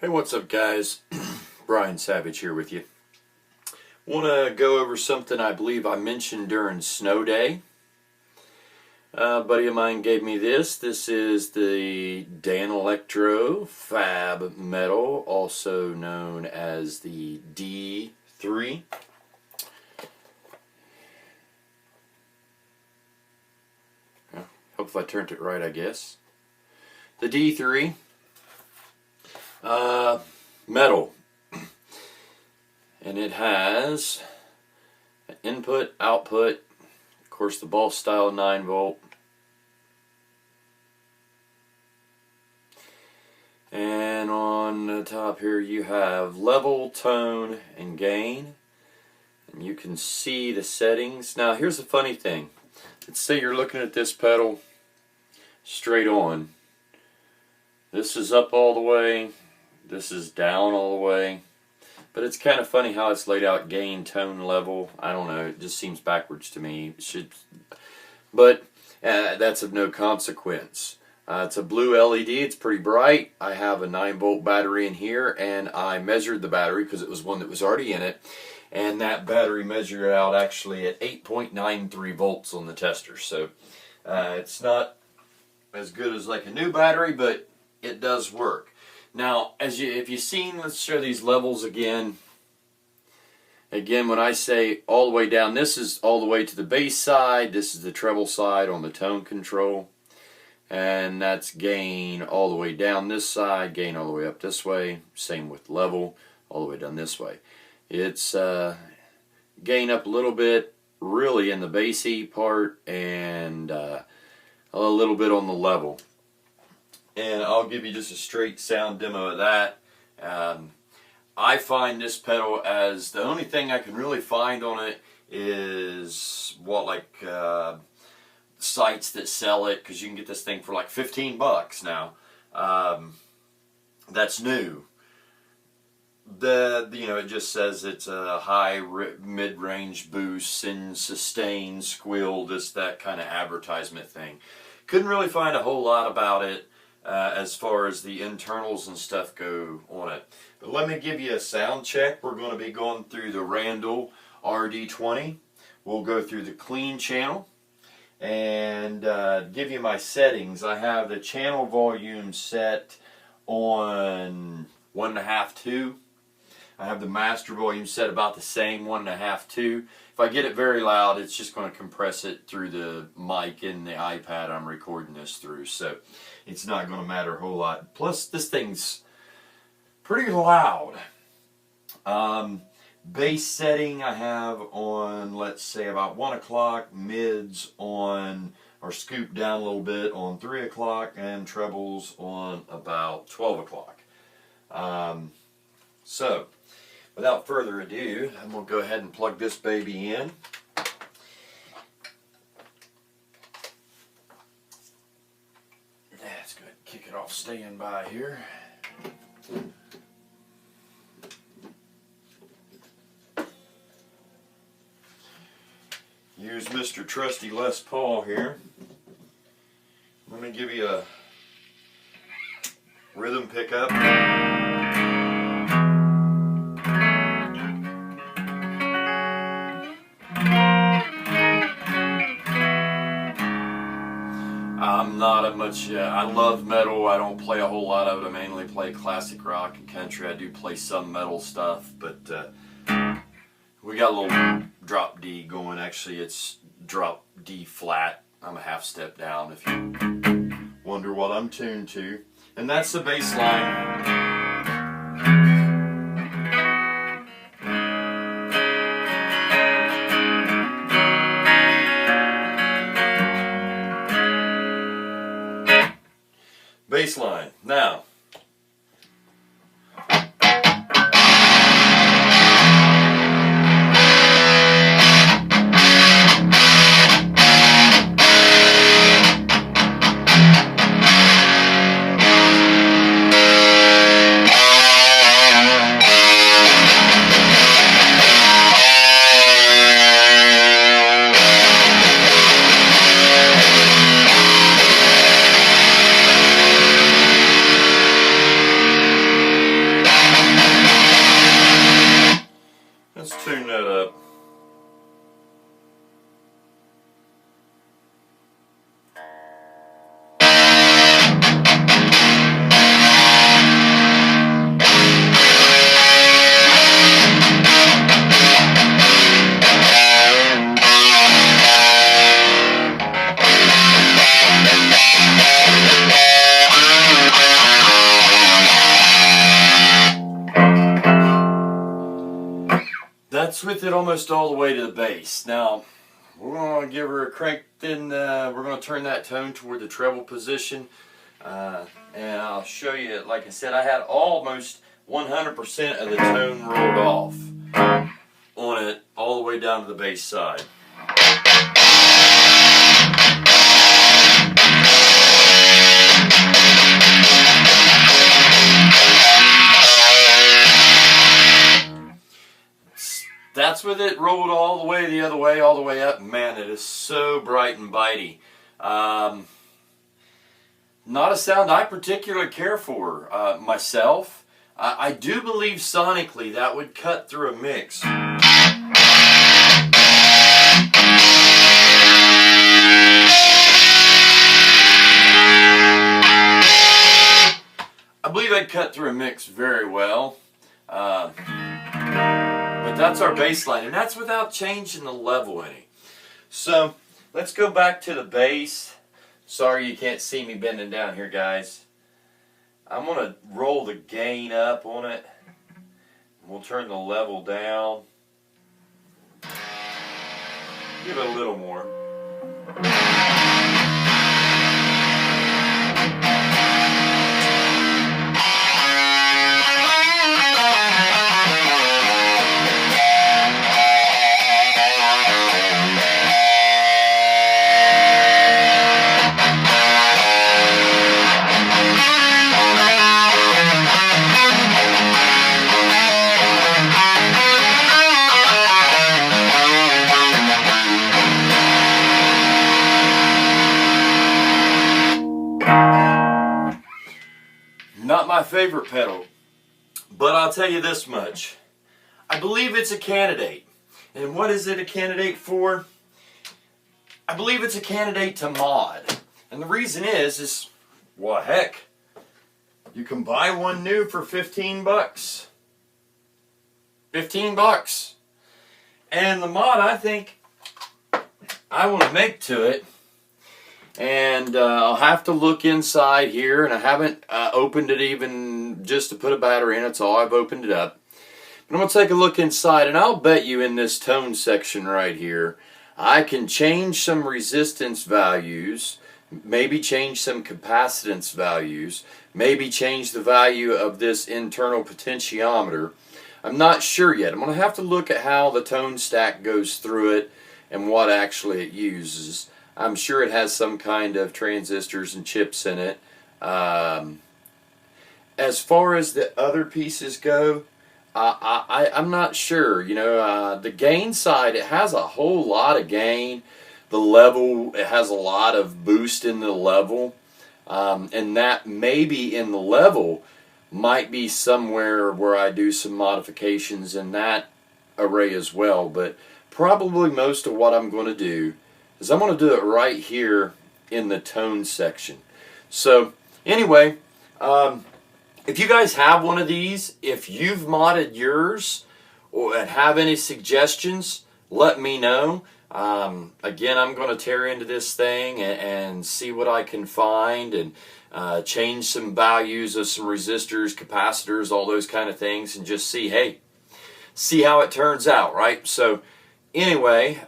Hey, what's up guys? Brian Savage here with you. Want to go over something I believe I mentioned during snow day. A buddy of mine gave me this. This is the Danelectro FAB Metal, also known as the D-3. Hope if I turned it right, I guess. The D-3. Metal, and it has an input, output, of course the ball style 9-volt, and on the top here you have level, tone, and gain, and you can see the settings. Now here's the funny thing. Let's say you're looking at this pedal straight on. This is up all the way. This is down all the way, but it's kind of funny how it's laid out: gain, tone, level. I don't know, it just seems backwards to me. It should, but that's of no consequence. It's a blue LED, it's pretty bright. I have a 9-volt battery in here, and I measured the battery because it was one that was already in it, and that battery measured out actually at 8.93 volts on the tester. So it's not as good as like a new battery, but it does work. Now, if you've seen, let's show these levels again. Again, when I say all the way down, this is all the way to the bass side. This is the treble side on the tone control. And that's gain all the way down this side, gain all the way up this way. Same with level, all the way down this way. It's gain up a little bit, really in the bassy part, and a little bit on the level. And I'll give you just a straight sound demo of that. I find this pedal, as the only thing I can really find on it is sites that sell it, because you can get this thing for like 15 bucks now. That's new. It just says it's a high mid-range boost and sustain, squeal, that kind of advertisement thing. Couldn't really find a whole lot about it. As far as the internals and stuff go on it. But let me give you a sound check. We're going to be going through the Randall RD20. We'll go through the clean channel and give you my settings. I have the channel volume set on 1.5, 2. I have the master volume set about the same, 1.5, 2. If I get it very loud, it's just going to compress it through the mic and the iPad I'm recording this through, so it's not going to matter a whole lot. Plus, this thing's pretty loud. Bass setting I have on, let's say, about 1 o'clock, mids on, or scoop down a little bit on 3 o'clock, and trebles on about 12 o'clock. So, without further ado, I'm going to go ahead and plug this baby in. That's good. Kick it off standby here. Use Mr. Trusty Les Paul here. Let me give you a rhythm pickup. I'm not a much, I love metal. I don't play a whole lot of it. I mainly play classic rock and country. I do play some metal stuff, but we got a little drop D going. Actually, it's drop D flat. I'm a half step down if you wonder what I'm tuned to. And that's the bass line. Bass line. Now, that's with it almost all the way to the bass. Now, we're going to give her a crank, then we're going to turn that tone toward the treble position. And I'll show you, like I said, I had almost 100% of the tone rolled off on it all the way down to the bass side. That's with it rolled all the way the other way, all the way up. Man, it is so bright and bitey. Not a sound I particularly care for myself. I do believe sonically that would cut through a mix. I believe I'd cut through a mix very well. But that's our bass line, and that's without changing the level any. So let's go back to the bass. Sorry you can't see me bending down here, guys. I'm going to roll the gain up on it. We'll turn the level down. Give it a little more. Not my favorite pedal, but I'll tell you this much. I believe it's a candidate. And what is it a candidate for? I believe it's a candidate to mod. And the reason is, well, heck, you can buy one new for 15 bucks. 15 bucks. And the mod I think I want to make to it, and I'll have to look inside here, and I haven't opened it even just to put a battery in. That's all I've opened it up. But I'm going to take a look inside, and I'll bet you in this tone section right here, I can change some resistance values, maybe change some capacitance values, maybe change the value of this internal potentiometer. I'm not sure yet. I'm going to have to look at how the tone stack goes through it and what actually it uses. I'm sure it has some kind of transistors and chips in it. As far as the other pieces go, I'm not sure. You know, the gain side, it has a whole lot of gain. The level, it has a lot of boost in the level. And that maybe in the level might be somewhere where I do some modifications in that array as well. But probably most of what I'm going to do is I'm going to do it right here in the tone section. So anyway, if you guys have one of these, if you've modded yours or have any suggestions, let me know. Again, I'm going to tear into this thing and see what I can find, and change some values of some resistors, capacitors, all those kind of things, and just see, hey, see how it turns out, right? So anyway,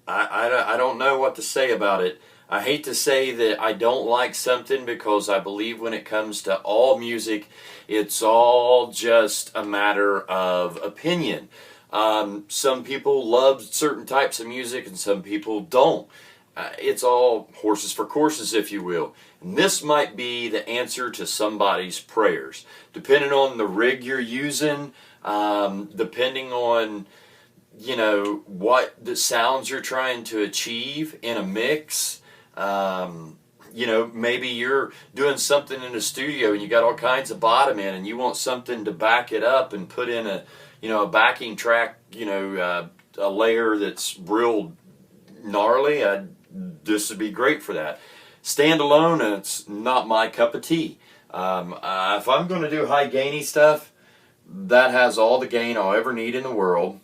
I don't know what to say about it. I hate to say that I don't like something, because I believe when it comes to all music, it's all just a matter of opinion. Some people love certain types of music and some people don't. It's all horses for courses, if you will. And this might be the answer to somebody's prayers. Depending on the rig you're using, depending on, you know, what the sounds you're trying to achieve in a mix. You know, maybe you're doing something in the studio and you got all kinds of bottom in, and you want something to back it up and put in a, you know, a backing track, you know, a layer that's real gnarly. This would be great for that. Standalone, it's not my cup of tea. If I'm going to do high gainy stuff, that has all the gain I'll ever need in the world.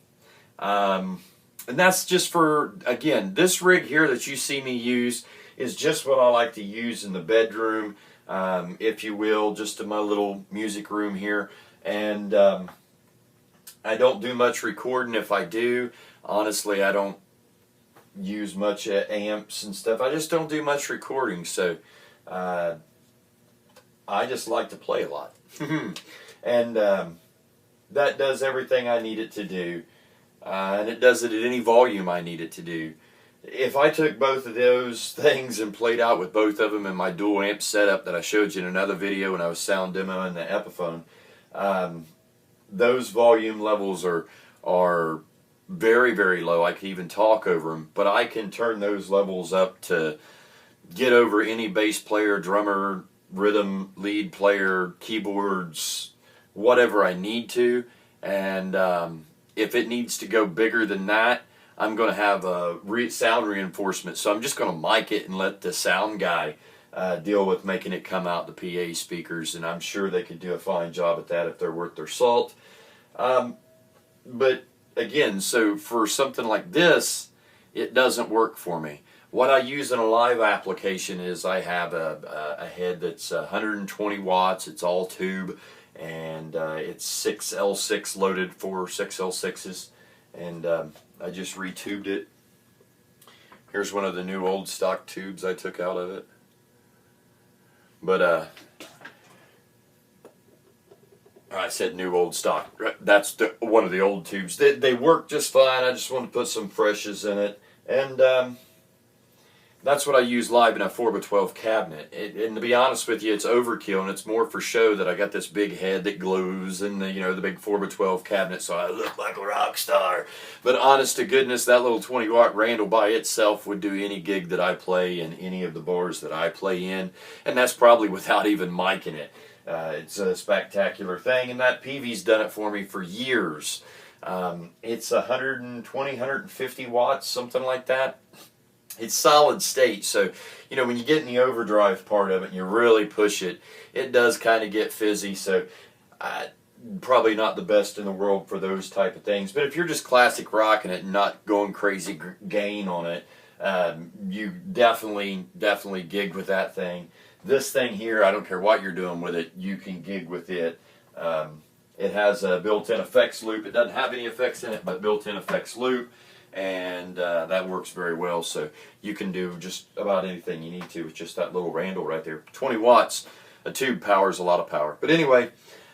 And that's just for, again, this rig here that you see me use is just what I like to use in the bedroom, if you will, just in my little music room here. And I don't do much recording. If I do, honestly, I don't use much amps and stuff. I just don't do much recording, so I just like to play a lot. And that does everything I need it to do, and it does it at any volume I need it to do. If I took both of those things and played out with both of them in my dual amp setup that I showed you in another video when I was sound demoing the Epiphone, those volume levels are very, very low. I can even talk over them, but I can turn those levels up to get over any bass player, drummer, rhythm, lead player, keyboards, whatever I need to. And if it needs to go bigger than that, I'm going to have a sound reinforcement. So I'm just going to mic it and let the sound guy deal with making it come out the PA speakers. And I'm sure they could do a fine job at that if they're worth their salt. But again, so for something like this, it doesn't work for me. What I use in a live application is I have a head that's 120 watts. It's all tube, and it's 6 L6 loaded, 6 L6s, and I just retubed it. Here's one of the new old stock tubes I took out of it. But I said new old stock. That's one of the old tubes. They work just fine. I just want to put some freshes in it, and that's what I use live in a 4x12 cabinet. And to be honest with you, it's overkill, and it's more for show that I got this big head that glows and the big 4x12 cabinet, so I look like a rock star. But honest to goodness, that little 20-watt Randall by itself would do any gig that I play in any of the bars that I play in, and that's probably without even micing it. It's a spectacular thing, and that PV's done it for me for years. It's 120, 150 watts, something like that. It's solid state, so when you get in the overdrive part of it and you really push it, it does kind of get fizzy, so probably not the best in the world for those type of things. But if you're just classic rocking it and not going crazy gain on it, you definitely gig with that thing. This thing here, I don't care what you're doing with it, you can gig with it. It has a built-in effects loop. It doesn't have any effects in it, but built-in effects loop. And that works very well, so you can do just about anything you need to with just that little Randall right there. 20 watts, a tube powers a lot of power. But anyway,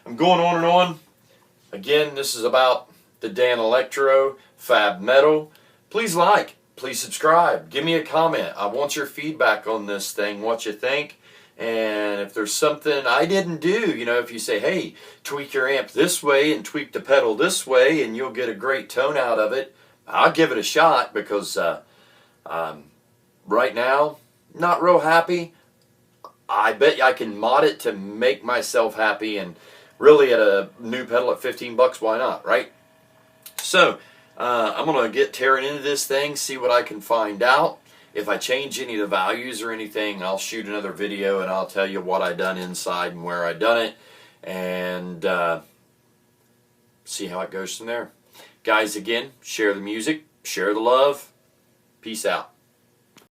I'm going on and on. Again, this is about the Danelectro FAB Metal. Please like, please subscribe, give me a comment. I want your feedback on this thing, what you think. And if there's something I didn't do, if you say, hey, tweak your amp this way and tweak the pedal this way and you'll get a great tone out of it, I'll give it a shot, because right now, not real happy. I bet I can mod it to make myself happy, and really at a new pedal at 15 bucks, why not, right? So, I'm going to get tearing into this thing, see what I can find out. If I change any of the values or anything, I'll shoot another video and I'll tell you what I done inside and where I done it, and see how it goes from there. Guys, again, share the music, share the love. Peace out.